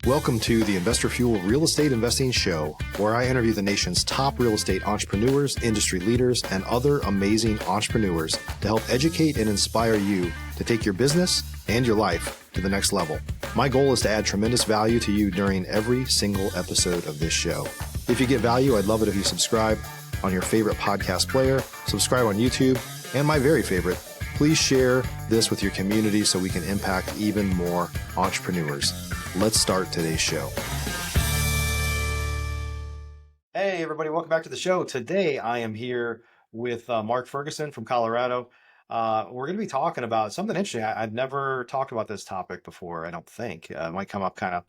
Welcome to the Investor Fuel Real Estate Investing Show, where I interview the nation's top real estate entrepreneurs, industry leaders, and other amazing entrepreneurs to help educate and inspire you to take your business and your life to the next level. My goal is to add tremendous value to you during every single episode of this show. If you get value, I'd love it if you subscribe on your favorite podcast player, subscribe on YouTube, and my very favorite, please share this with your community so we can impact even more entrepreneurs. Let's start today's show. Hey, everybody. Welcome back to the show. Today, I am here with Mark Ferguson from Colorado. We're going to be talking about something interesting. I've never talked about this topic before, I don't think. It might come up kind of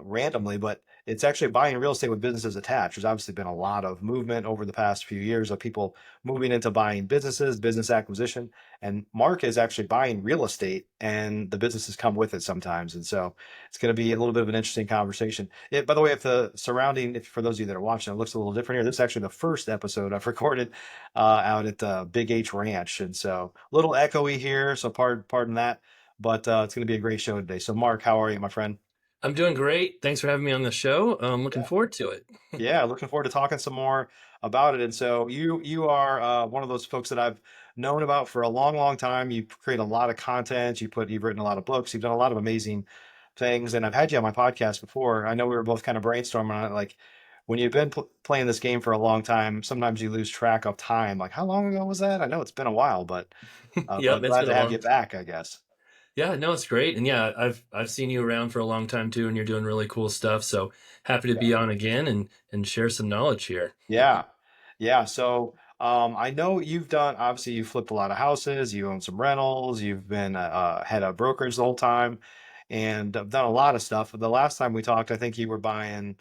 randomly, but it's actually buying real estate with businesses attached. There's obviously been a lot of movement over the past few years of people moving into buying businesses, business acquisition, and Mark is actually buying real estate and the businesses come with it sometimes. And so it's going to be a little bit of an interesting conversation. By the way, if for those of you that are watching, it looks a little different here. This is actually the first episode I've recorded out at the Big H Ranch. And so a little echoey here, so pardon that, but it's going to be a great show today. So Mark, how are you, my friend? I'm doing great. Thanks for having me on the show. I'm looking forward to it. Yeah, looking forward to talking some more about it. And so you are one of those folks that I've known about for a long, long time. You create a lot of content. You've written a lot of books. You've done a lot of amazing things. And I've had you on my podcast before. I know we were both kind of brainstorming on it. Like when you've been playing this game for a long time, sometimes you lose track of time. Like how long ago was that? I know it's been a while, but Yeah, I'm glad to have you back, I guess. Yeah, no, it's great. And yeah, I've seen you around for a long time too, and you're doing really cool stuff. So happy to be on again and share some knowledge here. Yeah. Yeah. So I know obviously you flipped a lot of houses, you own some rentals, you've been head of brokerage the whole time, and I've done a lot of stuff. The last time we talked, I think you were buying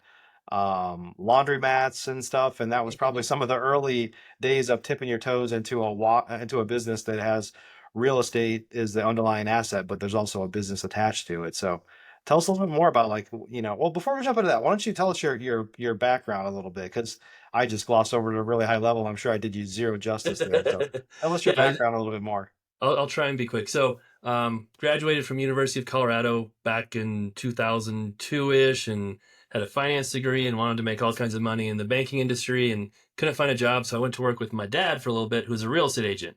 laundromats and stuff, and that was probably some of the early days of tipping your toes into a business that has real estate is the underlying asset, but there's also a business attached to it. So tell us a little bit more about well, before we jump into that, why don't you tell us your background a little bit? Because I just glossed over to a really high level. I'm sure I did you zero justice there. So tell us your background a little bit more. I'll try and be quick. So graduated from University of Colorado back in 2002-ish and had a finance degree and wanted to make all kinds of money in the banking industry and couldn't find a job. So I went to work with my dad for a little bit, who's a real estate agent.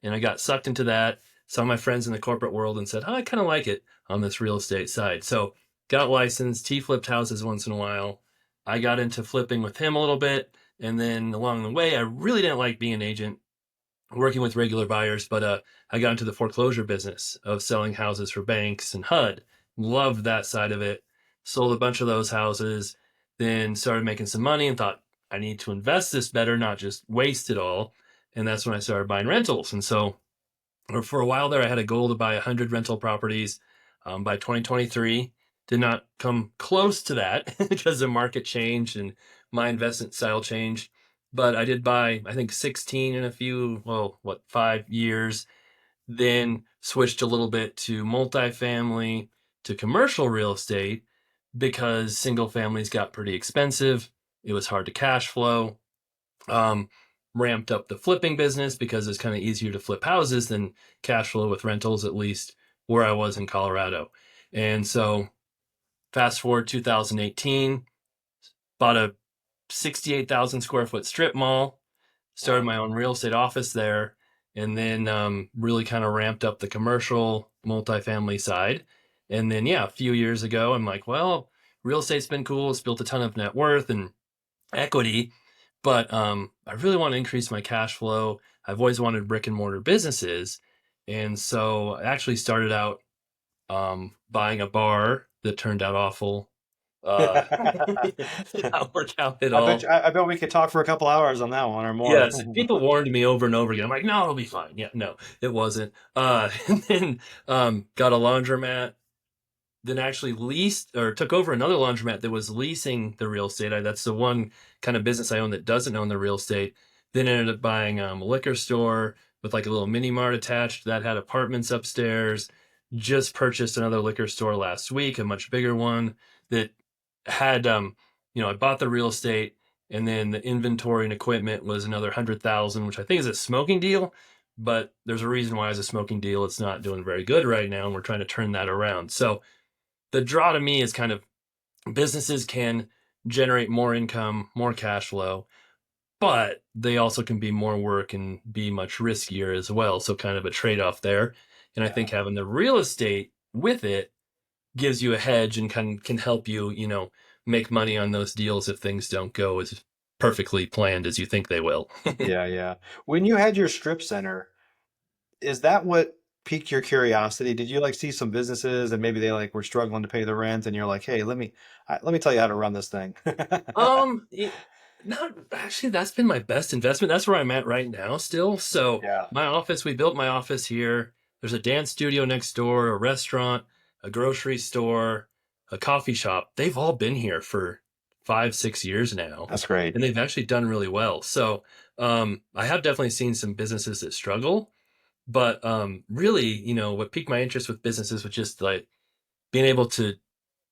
And I got sucked into that, saw my friends in the corporate world and said, I kind of like it on this real estate side. So got licensed, he flipped houses once in a while. I got into flipping with him a little bit. And then along the way, I really didn't like being an agent, working with regular buyers, but I got into the foreclosure business of selling houses for banks and HUD. Loved that side of it. Sold a bunch of those houses, then started making some money and thought, I need to invest this better, not just waste it all. And that's when I started buying rentals. And so for a while there, I had a goal to buy 100 rental properties by 2023. Did not come close to that because the market changed and my investment style changed. But I did buy, I think, 16 in 5 years. Then switched a little bit to multifamily, to commercial real estate because single families got pretty expensive. It was hard to cash flow. Ramped up the flipping business because it's kind of easier to flip houses than cash flow with rentals, at least where I was in Colorado. And so fast forward 2018, bought a 68,000 square foot strip mall, started my own real estate office there, and then really kind of ramped up the commercial multifamily side. And then, a few years ago, I'm like, well, real estate's been cool. It's built a ton of net worth and equity. But I really want to increase my cash flow. I've always wanted brick and mortar businesses. And so I actually started out buying a bar that turned out awful. Did not work out at all. I bet we could talk for a couple hours on that one or more. Yes, people warned me over and over again. I'm like, no, it'll be fine. Yeah, no, it wasn't. And then got a laundromat. Then actually leased or took over another laundromat that was leasing the real estate. That's the one kind of business I own that doesn't own the real estate. Then ended up buying a liquor store with like a little mini mart attached that had apartments upstairs. Just purchased another liquor store last week, a much bigger one that had, I bought the real estate and then the inventory and equipment was another 100,000, which I think is a smoking deal. But there's a reason why it's a smoking deal. It's not doing very good right now, and we're trying to turn that around. So the draw to me is kind of businesses can generate more income, more cash flow, but they also can be more work and be much riskier as well. So kind of a trade-off there. And I Yeah. think having the real estate with it gives you a hedge and can help you, make money on those deals if things don't go as perfectly planned as you think they will. Yeah, yeah. When you had your strip center, is that what piqued your curiosity? Did you like see some businesses and maybe they like were struggling to pay the rent and you're like, "Hey, let me tell you how to run this thing." It, Not actually, that's been my best investment. That's where I'm at right now still. So Yeah, my office, we built my office here. There's a dance studio next door, a restaurant, a grocery store, a coffee shop. They've all been here for 5, 6 years now, that's great. and they've actually done really well. So I have definitely seen some businesses that struggle, but really, what piqued my interest with businesses was just like being able to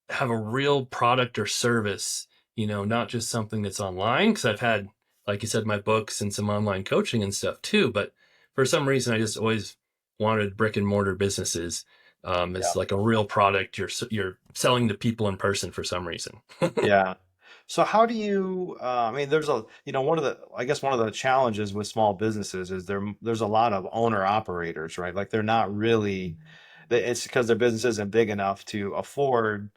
have a real product or service, not just something that's online. Cause I've had, like you said, my books and some online coaching and stuff too. But for some reason, I just always wanted brick and mortar businesses. It's Yeah. like a real product you're selling to people in person for some reason. Yeah. So how do you, I mean, there's a, one of the, I guess one of the challenges with small businesses is there's a lot of owner operators, right? Like they're not really, it's because their business isn't big enough to afford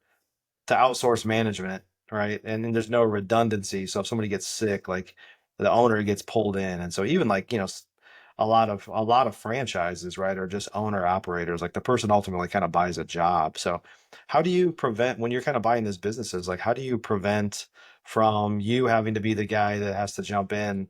to outsource management, right? And then there's no redundancy. So if somebody gets sick, like the owner gets pulled in. And so even like, a lot of franchises, right, are just owner operators. Like the person ultimately kind of buys a job. So how do you prevent when you're kind of buying these businesses, like how do you prevent from you having to be the guy that has to jump in,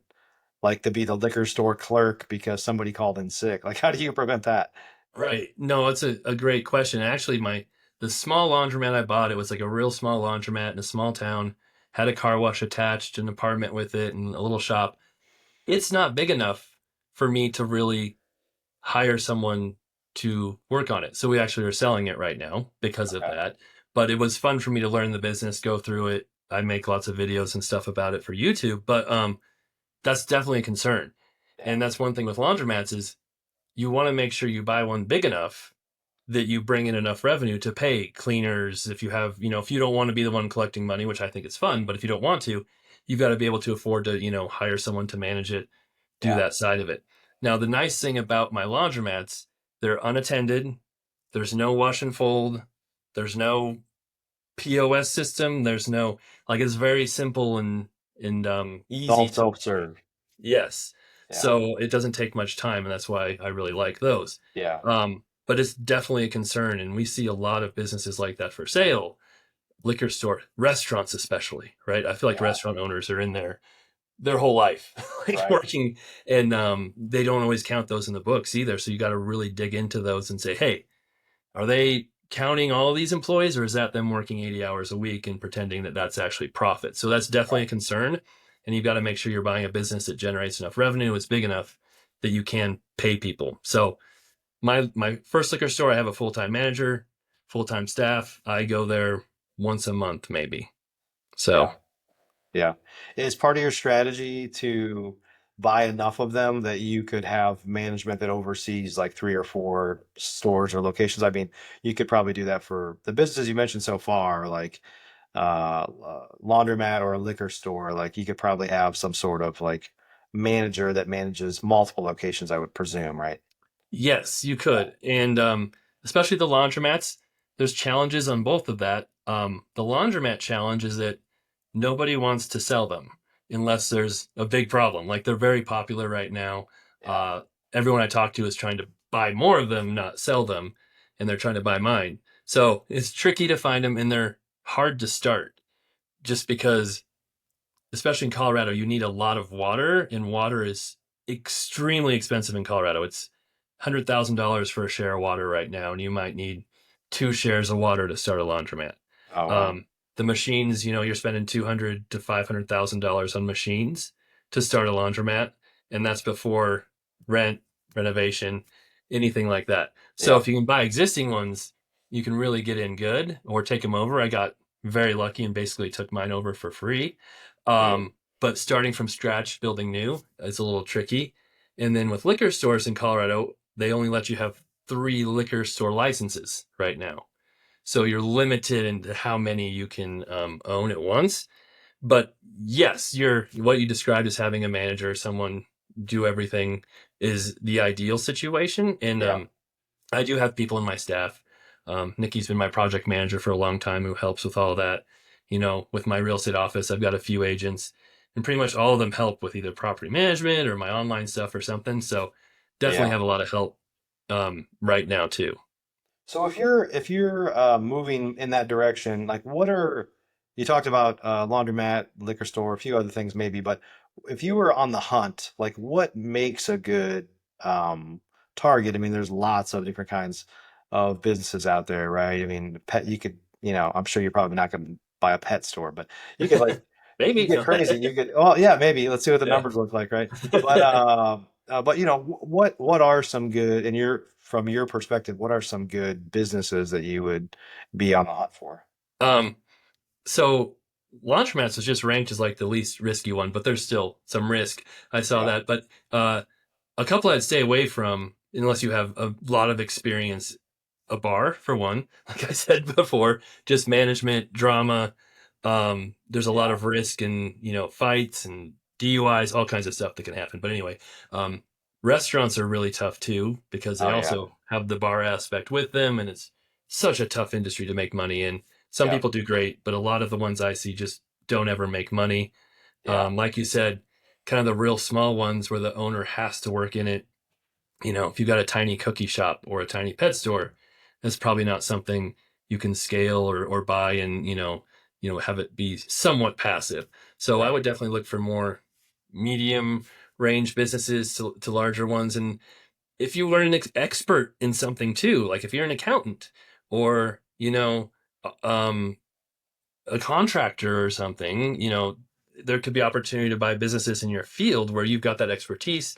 like to be the liquor store clerk because somebody called in sick? Like how do you prevent that? Right. No, it's a great question. Actually, the small laundromat I bought, it was like a real small laundromat in a small town, had a car wash attached, an apartment with it, and a little shop. It's not big enough for me to really hire someone to work on it. So we actually are selling it right now because of Okay. that. But it was fun for me to learn the business, go through it. I make lots of videos and stuff about it for YouTube, but that's definitely a concern. Yeah. And that's one thing with laundromats is you want to make sure you buy one big enough that you bring in enough revenue to pay cleaners. If you have, if you don't want to be the one collecting money, which I think is fun, but if you don't want to, you've got to be able to afford to, hire someone to manage it, do Yeah. that side of it. Now, the nice thing about my laundromats, they're unattended. There's no wash and fold. There's no POS system. There's no, like, it's very simple and It's all easy to run. self-serve. Yes. Yeah. So it doesn't take much time, and that's why I really like those. Yeah. But it's definitely a concern, and we see a lot of businesses like that for sale, liquor store, restaurants especially, right? I feel like Yeah. restaurant owners are in there their whole life, like Right. working, and they don't always count those in the books either. So you got to really dig into those and say, hey, are they counting all of these employees, or is that them working 80 hours a week and pretending that that's actually profit? So that's definitely a Right. concern. And you've got to make sure you're buying a business that generates enough revenue, is big enough that you can pay people. So my first liquor store, I have a full-time manager, full-time staff. I go there once a month, maybe. Yeah. So Yeah. Is part of your strategy to buy enough of them that you could have management that oversees like three or four stores or locations? I mean, you could probably do that for the businesses you mentioned so far, like laundromat or a liquor store. Like you could probably have some sort of like manager that manages multiple locations, I would presume, right? yes, you Yeah. could. And especially the laundromats, there's challenges on both of that. The laundromat challenge is that nobody wants to sell them unless there's a big problem. Like they're very popular right now. Yeah. Uh, Everyone I talk to is trying to buy more of them, not sell them, and they're trying to buy mine. So it's tricky to find them, and they're hard to start just because, especially in Colorado, you need a lot of water, and water is extremely expensive in Colorado. It's $100,000 for a share of water right now, and you might need 2 shares of water to start a laundromat. Oh, wow. Um, the machines, you're spending $200,000 to $500,000 on machines to start a laundromat, and that's before rent, renovation, anything like that. So Yeah. if you can buy existing ones, you can really get in good or take them over. I got very lucky and basically took mine over for free. Neat. But starting from scratch, building new is a little tricky. And then with liquor stores in Colorado, they only let you have 3 liquor store licenses right now. So you're limited into how many you can own at once. But yes, what you described as having a manager, someone do everything, is the ideal situation. And Yeah. I do have people in my staff. Nikki's been my project manager for a long time who helps with all of that. With my real estate office, I've got a few agents, and pretty much all of them help with either property management or my online stuff or something. So definitely Yeah. have a lot of help right now too. So if you're moving in that direction, like what are you talked about laundromat, liquor store, a few other things maybe, but if you were on the hunt, like what makes a good target? I mean, there's lots of different kinds of businesses out there, right? I mean, pet you could, I'm sure you're probably not going to buy a pet store, but you could like you Maybe get no. crazy. You could, well, yeah, maybe. Let's see what the Yeah. numbers look like, right? But what are some good, and from your perspective, what are some good businesses that you would be on the hunt for? um, so laundromats was just ranked as like the least risky one, but there's still some risk. I saw Yeah, that, but a couple I'd stay away from unless you have a lot of experience. A bar for one, like I said before, just management drama. There's a lot yeah. of risk in fights and DUIs, all kinds of stuff that can happen. But anyway, um, restaurants are really tough too because they Oh yeah, also have the bar aspect with them, and it's such a tough industry to make money in. Some yeah, people do great, but a lot of the ones I see just don't ever make money. yeah, Like you said, kind of the real small ones where the owner has to work in it. If you've got a tiny cookie shop or a tiny pet store, that's probably not something you can scale or buy and have it be somewhat passive. So I right. would definitely look for more medium range businesses to larger ones. And if you were an expert in something too, like if you're an accountant or a contractor or something, there could be opportunity to buy businesses in your field where you've got that expertise.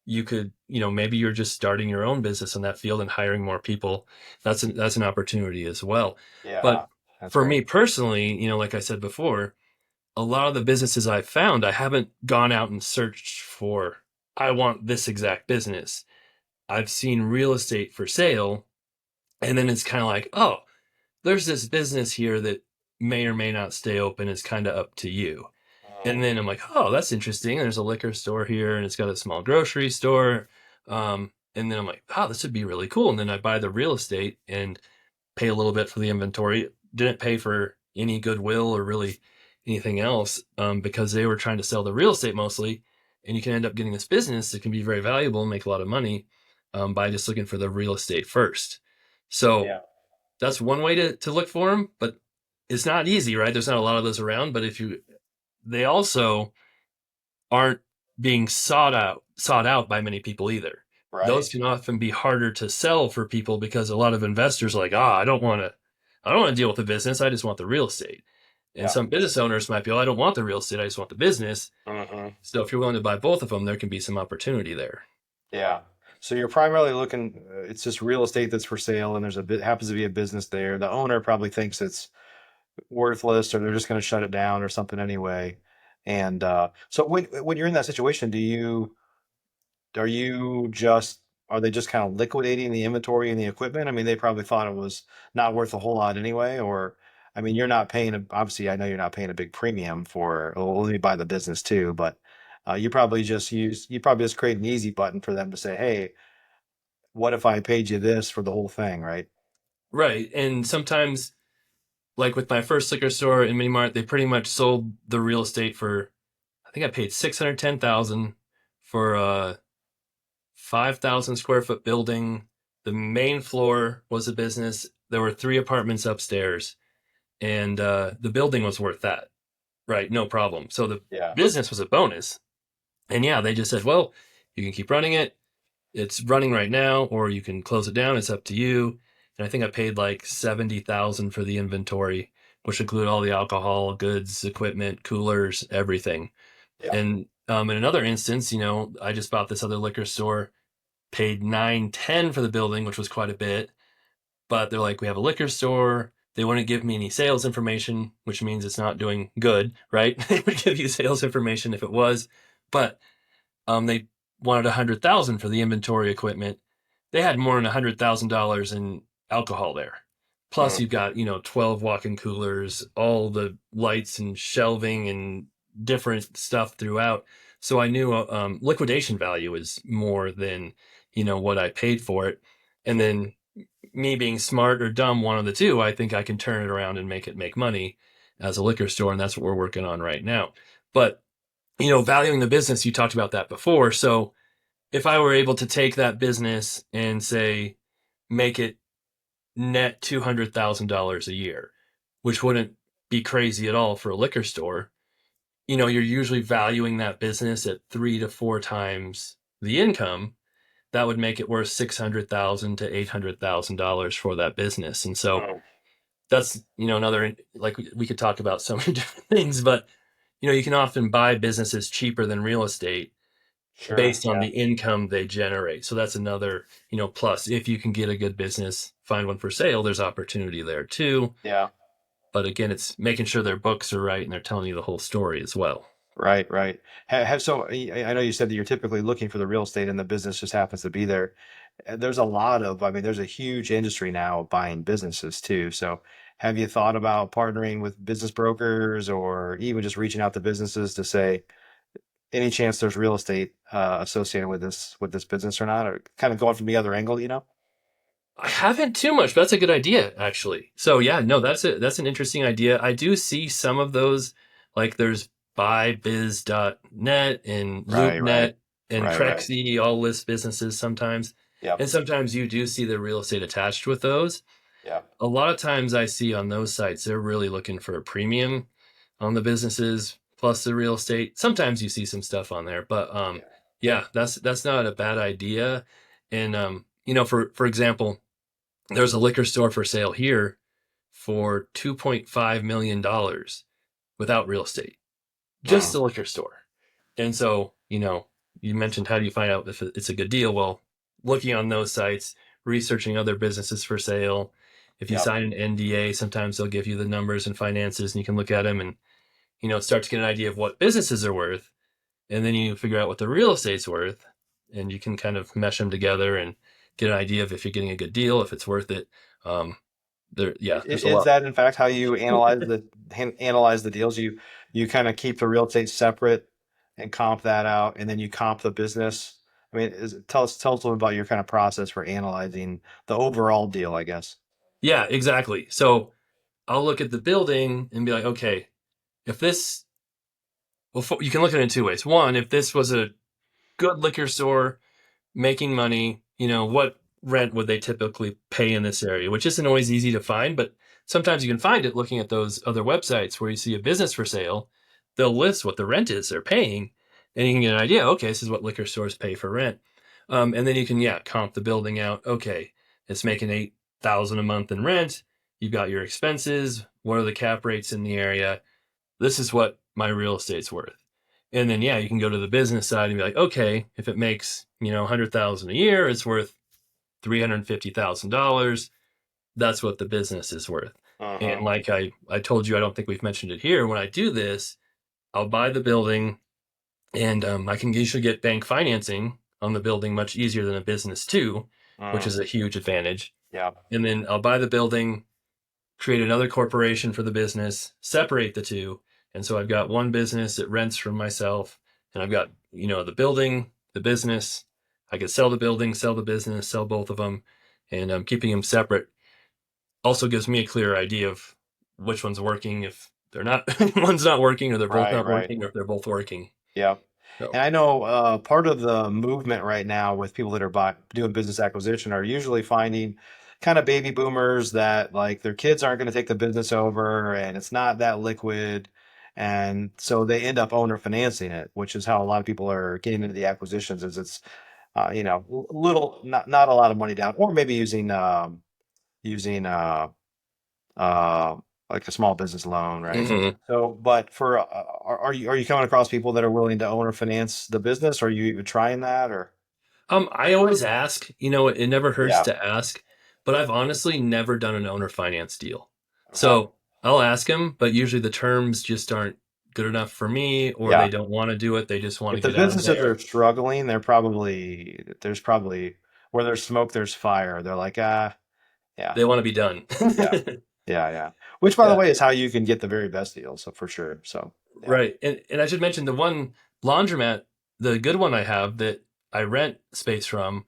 You could, maybe you're just starting your own business in that field and hiring more people. That's an opportunity as well. Yeah, But that's for great. me personally, like I said before, a lot of the businesses I've found, I haven't gone out and searched for, I want this exact business. I've seen real estate for sale, and then it's kind of like, oh, there's this business here that may or may not stay open. It's kind of up to you. And Mhm. then I'm like, oh, that's interesting. There's a liquor store here and it's got a small grocery store. And then I'm like, oh, this would be really cool. And then I buy the real estate and pay a little bit for the inventory. Didn't pay for any goodwill or really anything else because they were trying to sell the real estate mostly. And you can end up getting this business that can be very valuable and make a lot of money by just looking for the real estate first. So Yeah, that's one way to look for them, but it's not easy, right? There's not a lot of those around. But they also aren't being sought out by many people either. right. Those can often be harder to sell for people because a lot of investors are like, I don't want to deal with the business. I just want the real estate. And Yeah. some business owners might be, oh, I don't want the real estate. I just want the business. Hmm. So if you're willing to buy both of them, there can be some opportunity there. Yeah. So you're primarily looking, it's just real estate that's for sale, and there's a bit happens to be a business there. The owner probably thinks it's worthless, or they're just going to shut it down or something anyway. And so when you're in that situation, are you just are they just kind of liquidating the inventory and the equipment? I mean, they probably thought it was not worth a whole lot anyway, or I mean, you're not paying obviously I know you're not paying a big premium for, well, let me buy the business too, but you probably just create an easy button for them to say, hey, what if I paid you this for the whole thing, right? Right. And sometimes, like with my first liquor store in Mini Mart, they pretty much sold the real estate for, I think I paid 610,000 for 5,000 square foot building. The main floor was a business. There were three apartments upstairs, and the building was worth that. Right, no problem. So the Yeah. business was a bonus. And yeah, they just said, well, you can keep running it. It's running right now, or you can close it down. It's up to you. And I think I paid like 70,000 for the inventory, which included all the alcohol, goods, equipment, coolers, everything. Yeah. And in another instance, I just bought this other liquor store, paid 910 for the building, which was quite a bit. But they're like, we have a liquor store. They wouldn't give me any sales information, which means it's not doing good, right? They would give you sales information if it was, but they wanted 100,000 for the inventory equipment. They had more than $100,000 in alcohol there. Plus, Mm. you've got, 12 walk-in coolers, all the lights and shelving and different stuff throughout. So I knew liquidation value is more than, what I paid for it. And Sure. then me being smart or dumb, one of the two, I think I can turn it around and make it make money as a liquor store. And that's what we're working on right now. But, valuing the business, you talked about that before. So if I were able to take that business and say, make it net $200,000 a year, which wouldn't be crazy at all for a liquor store. You're usually valuing that business at 3 to 4 times the income. That would make it worth $600,000 to $800,000 for that business. And so Mm. that's, another, like we could talk about so many different things, but you can often buy businesses cheaper than real estate Sure. based on Yeah. the income they generate. So that's another, plus. If you can get a good business, find one for sale, there's opportunity there too. Yeah. But again, it's making sure their books are right and they're telling you the whole story as well. Right, right. So I know you said that you're typically looking for the real estate and the business just happens to be there. There's a lot of, I mean, there's a huge industry now of buying businesses too. So have you thought about partnering with business brokers or even just reaching out to businesses to say any chance there's real estate associated with this business or not, or kind of going from the other angle, you know? I haven't too much, but that's a good idea, actually. So yeah, no, that's an interesting idea. I do see some of those, like there's buybiz.net and Right, right, LoopNet and right. Crexy all list businesses sometimes. Yep, And sometimes you do see the real estate attached with those. yep. A lot of times I see on those sites, they're really looking for a premium on the businesses plus the real estate. Sometimes you see some stuff on there, but Yeah. yeah, that's not a bad idea. And for example, there's a liquor store for sale here for $2.5 million without real estate, just Mm, a liquor store. And so, you mentioned how do you find out if it's a good deal? Well, looking on those sites, researching other businesses for sale. If you yep. sign an NDA, sometimes they'll give you the numbers and finances and you can look at them and, start to get an idea of what businesses are worth. And then you figure out what the real estate's worth and you can kind of mesh them together and get an idea of if you're getting a good deal, if it's worth it. Um, there's a Is lot. that in fact how you analyze the deals? You kind of keep the real estate separate and comp that out, and then you comp the business. I mean, tell us a little about your kind of process for analyzing the overall deal, I guess. Yeah, exactly. So I'll look at the building and be like, okay, if this, well, you can look at it in two ways. One, if this was a good liquor store making money, what rent would they typically pay in this area, which isn't always easy to find, but sometimes you can find it looking at those other websites where you see a business for sale. They'll list what the rent is they're paying, and you can get an idea. Okay, this is what liquor stores pay for rent, and then you can comp the building out. Okay, it's making 8,000 a month in rent. You've got your expenses. What are the cap rates in the area? This is what my real estate's worth. And then you can go to the business side and be like, okay, if it makes 100,000 a year, it's worth $350,000. That's what the business is worth. And Uh-huh. like I told you, I don't think we've mentioned it here. When I do this, I'll buy the building, and I can usually get bank financing on the building much easier than a business too, which Mm, is a huge advantage. yeah. And then I'll buy the building, create another corporation for the business, separate the two. And so I've got one business that rents from myself, and I've got, the building, the business. I could sell the building, sell the business, sell both of them, and keeping them separate also gives me a clear idea of which one's working, if they're not, one's not working, or they're both Right, not right. working, or if they're both working. Yeah. So, And I know part of the movement right now with people that are doing business acquisition are usually finding kind of baby boomers that like their kids aren't going to take the business over and it's not that liquid. And so they end up owner financing it, which is how a lot of people are getting into the acquisitions is it's, little, not a lot of money down, or maybe using uh, like a small business loan, right? mhm. So, but for are you coming across people that are willing to own or finance the business? Are you even trying that or? I always ask, it never hurts Yeah. to ask, but I've honestly never done an owner finance deal. Okay. So I'll ask them, but usually the terms just aren't good enough for me, or they Yeah. don't want to do it. They just want to If the get out of businesses are there. struggling, there's probably where there's smoke, there's fire. They're like, ah, Yeah. They want to be done. Yeah. Yeah. Yeah. Which, by the Yeah. way, is how you can get the very best deal. So for sure. So yeah. Right. And I should mention the one laundromat, the good one I have that I rent space from,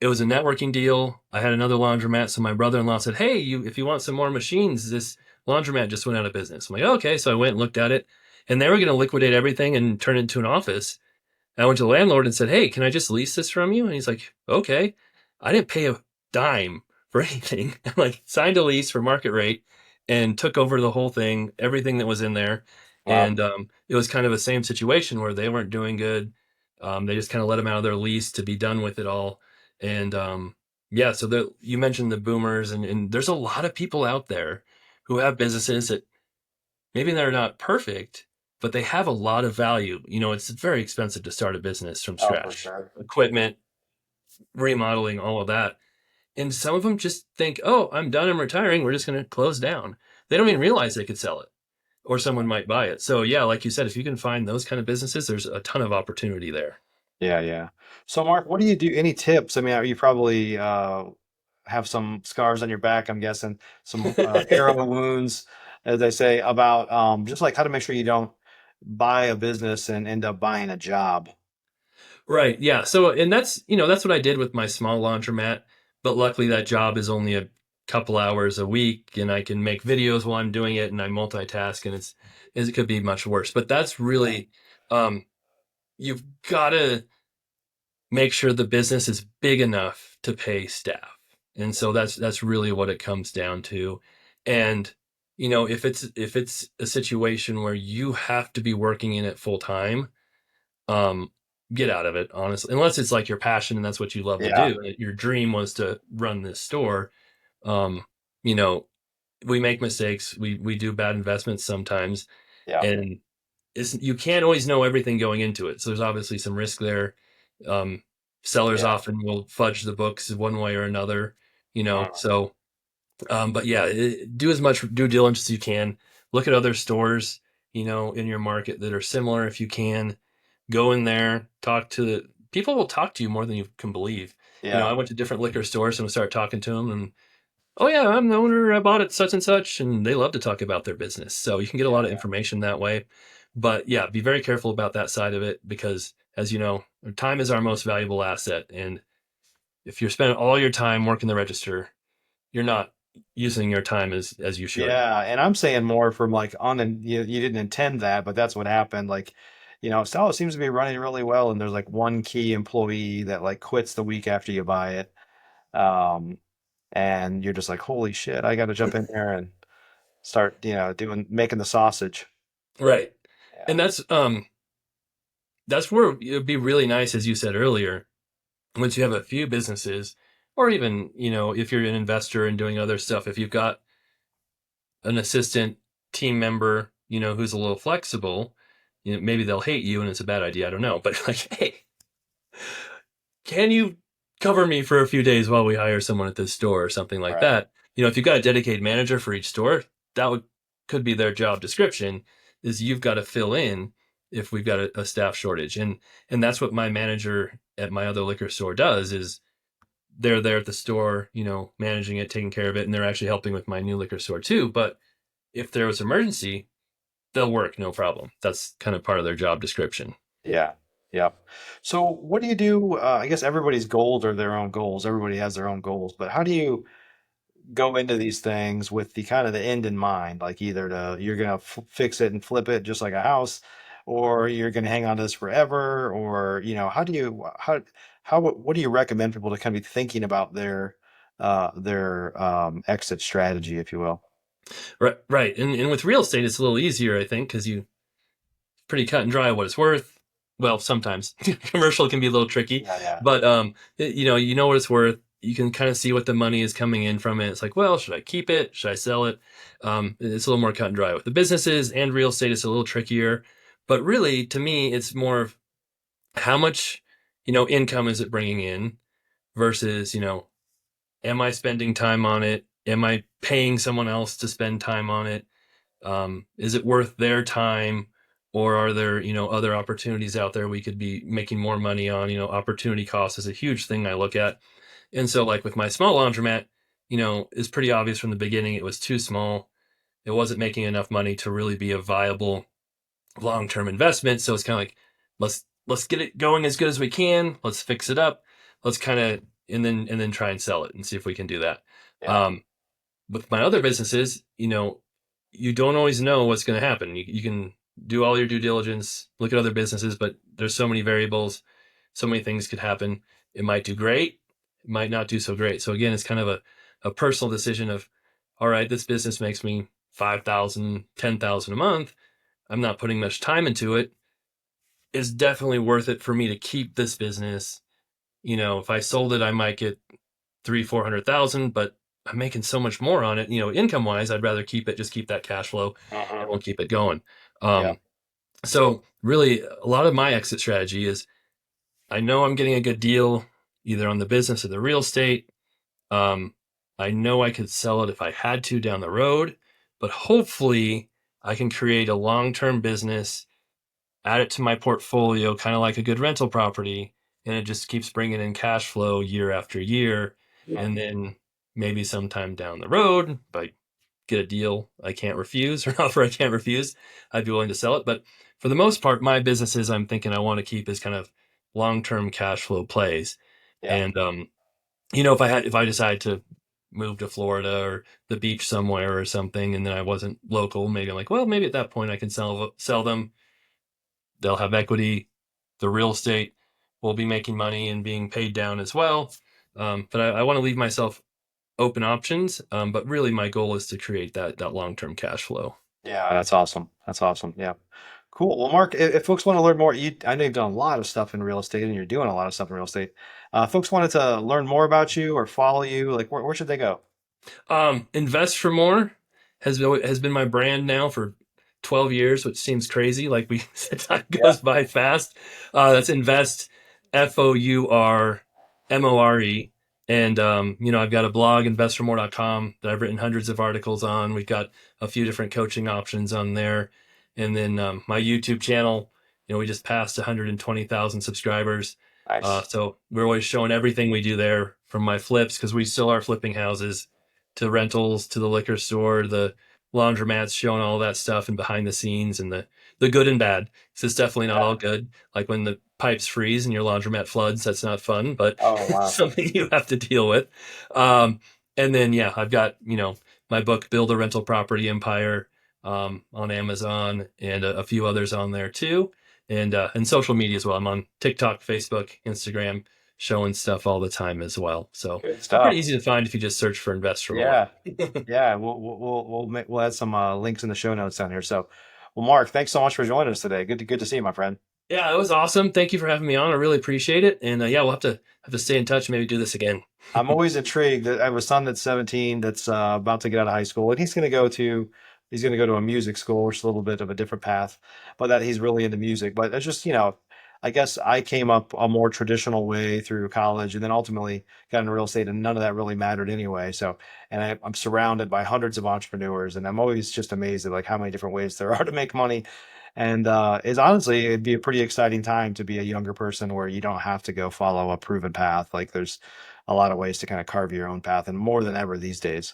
it was a networking deal. I had another laundromat. So my brother-in-law said, hey, if you want some more machines, this laundromat just went out of business. I'm like, okay. So I went and looked at it, and they were going to liquidate everything and turn it into an office. I went to the landlord and said, hey, can I just lease this from you? And he's like, okay. I didn't pay a dime for anything. I like signed a lease for market rate and took over the whole thing, everything that was in there. Wow. And it was kind of the same situation where they weren't doing good. They just kind of let them out of their lease to be done with it all. And yeah, so you mentioned the boomers, and there's a lot of people out there who have businesses that maybe they're not perfect, but they have a lot of value. It's very expensive to start a business from Oh, for scratch. sure. Equipment, remodeling, all of that. And some of them just think, oh, I'm done, I'm retiring, we're just going to close down. They don't even realize they could sell it or someone might buy it. So, yeah, like you said, if you can find those kind of businesses, there's a ton of opportunity there. Yeah. Yeah. So, Mark, what do you do? Any tips? I mean, you probably have some scars on your back, I'm guessing, some arrow wounds, as they say, about just like how to make sure you don't buy a business and end up buying a job. Right. Yeah. So, and that's what I did with my small laundromat. But luckily, that job is only a couple hours a week, and I can make videos while I'm doing it, and I multitask, and it could be much worse. But that's really, um, you've got to make sure the business is big enough to pay staff. And so that's really what it comes down to. And if it's a situation where you have to be working in it full time, um, get out of it, honestly. Unless it's like your passion and that's what you love to Yeah. do. Your dream was to run this store. Um, you know, we make mistakes. We do bad investments sometimes, Yeah. and you can't always know everything going into it. So there's obviously some risk there. Um, Sellers Yeah. often will fudge the books one way or another. Mm. So but yeah, do as much due diligence as you can. Look at other stores, in your market that are similar if you can. Go in there, talk to people will talk to you more than you can believe. Yeah. I went to different liquor stores and started talking to them, and oh yeah, I'm the owner. I bought it such and such, and they love to talk about their business. So you can get a lot of Yeah. information that way. But yeah, be very careful about that side of it because, as you know, time is our most valuable asset. And if you're spending all your time working the register, you're not using your time as you should. Yeah, and I'm saying more from like on and you didn't intend that, but that's what happened. Like, Stella seems to be running really well, and there's like one key employee that like quits the week after you buy it. Um, and you're just like, holy shit, I got to jump in there and start, making the sausage. Right. Yeah. And that's where it'd be really nice, as you said earlier, once you have a few businesses, or even, if you're an investor and doing other stuff, if you've got an assistant team member, who's a little flexible, maybe they'll hate you and it's a bad idea. I don't know. But like, hey, can you cover me for a few days while we hire someone at this store or something like Right. that? If you've got a dedicated manager for each store, could be their job description is you've got to fill in if we've got a staff shortage. And that's what my manager at my other liquor store does is they're there at the store, managing it, taking care of it. And they're actually helping with my new liquor store too. But if there was emergency, they'll work, no problem. That's kind of part of their job description. Yeah. Yeah. So what do you do? I guess everybody's goals are their own goals. Everybody has their own goals, but how do you go into these things with the kind of the end in mind, like either you're gonna fix it and flip it just like a house, or you're gonna hang on to this forever, or how do you how what do you recommend people to kind of be thinking about their exit strategy, if you will? Right. Right. And with real estate, it's a little easier, I think, because pretty cut and dry what it's worth. Well, sometimes commercial can be a little tricky, Yeah, yeah, but you know what it's worth. You can kind of see what the money is coming in from it. It's like, well, should I keep it? Should I sell it? It's a little more cut and dry with the businesses and real estate. It's a little trickier, but really, to me, it's more of how much income is it bringing in versus am I spending time on it? Am I paying someone else to spend time on it? Is it worth their time, or are there other opportunities out there we could be making more money on? Opportunity cost is a huge thing I look at. And so like with my small laundromat, is pretty obvious from the beginning. It was too small. It wasn't making enough money to really be a viable long-term investment. So it's kind of like, let's get it going as good as we can. Let's fix it up. Let's kind of and then try and sell it and see if we can do that. Yeah. Um, with my other businesses, you don't always know what's going to happen. You can do all your due diligence, look at other businesses, but there's so many variables, so many things could happen. It might do great, it might not do so great. So again, it's kind of a personal decision of, all right, this business makes me 5,000, 10,000 a month. I'm not putting much time into it. It's definitely worth it for me to keep this business. If I sold it, I might get 400,000, but I'm making so much more on it. Income wise, I'd rather keep it, just keep that cash flow, Hmm. and we'll keep it going. Yeah. So really, a lot of my exit strategy is I know I'm getting a good deal either on the business or the real estate. Um, I know I could sell it if I had to down the road, but hopefully I can create a long-term business, add it to my portfolio, kind of like a good rental property, and it just keeps bringing in cash flow year after year. Yeah. And then maybe sometime down the road, if I get a deal I can't refuse or an offer I can't refuse, I'd be willing to sell it. But for the most part, my businesses I'm thinking I want to keep as kind of long-term cash flow plays. Yeah. And if I decide to move to Florida or the beach somewhere or something, and then I wasn't local, maybe I'm like, well, maybe at that point I can sell them. They'll have equity. The real estate will be making money and being paid down as well. But I want to leave myself open options. But really, my goal is to create that long term cash flow. Yeah, that's awesome. That's awesome. Yeah. Cool. Well, Mark, if folks want to learn more, I know you've done a lot of stuff in real estate and you're doing a lot of stuff in real estate. Folks wanted to learn more about you or follow you, like where should they go? Invest for more has been my brand now for 12 years, which seems crazy. Like we said, time Yeah. goes by fast. That's invest, FOURMORE. And, I've got a blog, investormore.com, that I've written hundreds of articles on. We've got a few different coaching options on there. And then my YouTube channel, we just passed 120,000 subscribers. Nice. So we're always showing everything we do there, from my flips, because we still are flipping houses, to rentals, to the liquor store, the laundromats, showing all that stuff and behind the scenes and the good and bad. So it's definitely not Yeah. all good. Like when the pipes freeze and your laundromat floods, that's not fun, but Oh, it's wow. something you have to deal with. Um, and then, yeah, I've got, my book, Build a Rental Property Empire, on Amazon, and a few others on there too. And social media as well. I'm on TikTok, Facebook, Instagram, showing stuff all the time as well. So Good I'm pretty stuff. easy to find if you just search for Invest for More. Yeah. Yeah. We'll add some links in the show notes down here. So, well, Mark, thanks so much for joining us today. Good to see you, my friend. Yeah, it was awesome. Thank you for having me on. I really appreciate it. And yeah, we'll have to stay in touch and maybe do this again. I'm always intrigued that I have a son that's 17 that's about to get out of high school, and he's going to go to a music school, which is a little bit of a different path, but that he's really into music. But it's just, I guess I came up a more traditional way through college, and then ultimately got into real estate, and none of that really mattered anyway. So, and I'm surrounded by hundreds of entrepreneurs, and I'm always just amazed at like how many different ways there are to make money. And is honestly, it'd be a pretty exciting time to be a younger person where you don't have to go follow a proven path. Like there's a lot of ways to kind of carve your own path, and more than ever these days.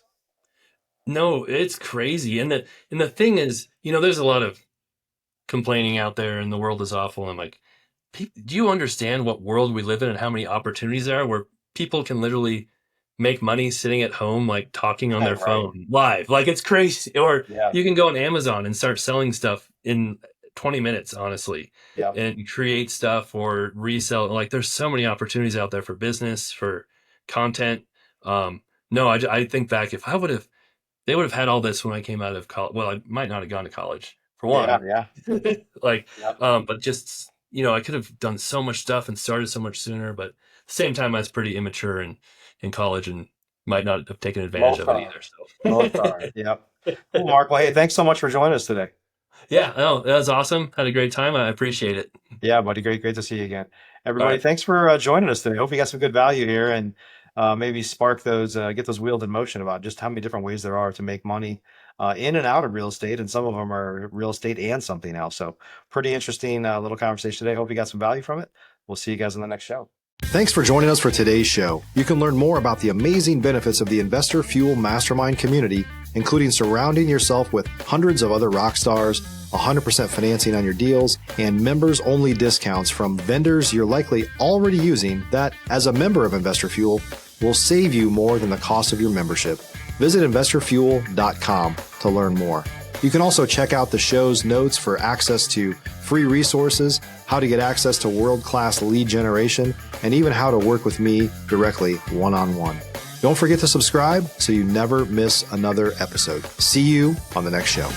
No, it's crazy. And the thing is, there's a lot of complaining out there and the world is awful. I'm like, do you understand what world we live in and how many opportunities there are where people can literally make money sitting at home, like talking on their Right. phone live? Like it's crazy. Or Yeah. you can go on Amazon and start selling stuff in 20 minutes, honestly, Yeah. and create stuff or resell. Like there's so many opportunities out there for business, for content. Um, no, I think back, if they would have had all this when I came out of college. Well, I might not have gone to college for Yeah. one. Yeah. Like, Yeah. but just, I could have done so much stuff and started so much sooner. But at the same time, I was pretty immature in college and might not have taken advantage Most of it are. either. Most are. So, Yep. Cool, Mark. Well, hey, thanks so much for joining us today. yeah, no, that was awesome. Had a great time. I appreciate it. Yeah, buddy. Great to see you again. All Everybody, right. thanks for joining us today. Hope you got some good value here, and maybe spark get those wheels in motion about just how many different ways there are to make money in and out of real estate. And some of them are real estate and something else. So pretty interesting little conversation today. Hope you got some value from it. We'll see you guys in the next show. Thanks for joining us for today's show. You can learn more about the amazing benefits of the Investor Fuel Mastermind community, including surrounding yourself with hundreds of other rock stars, 100% financing on your deals, and members-only discounts from vendors you're likely already using that, as a member of Investor Fuel, will save you more than the cost of your membership. Visit investorfuel.com to learn more. You can also check out the show's notes for access to free resources, how to get access to world-class lead generation, and even how to work with me directly one-on-one. Don't forget to subscribe so you never miss another episode. See you on the next show.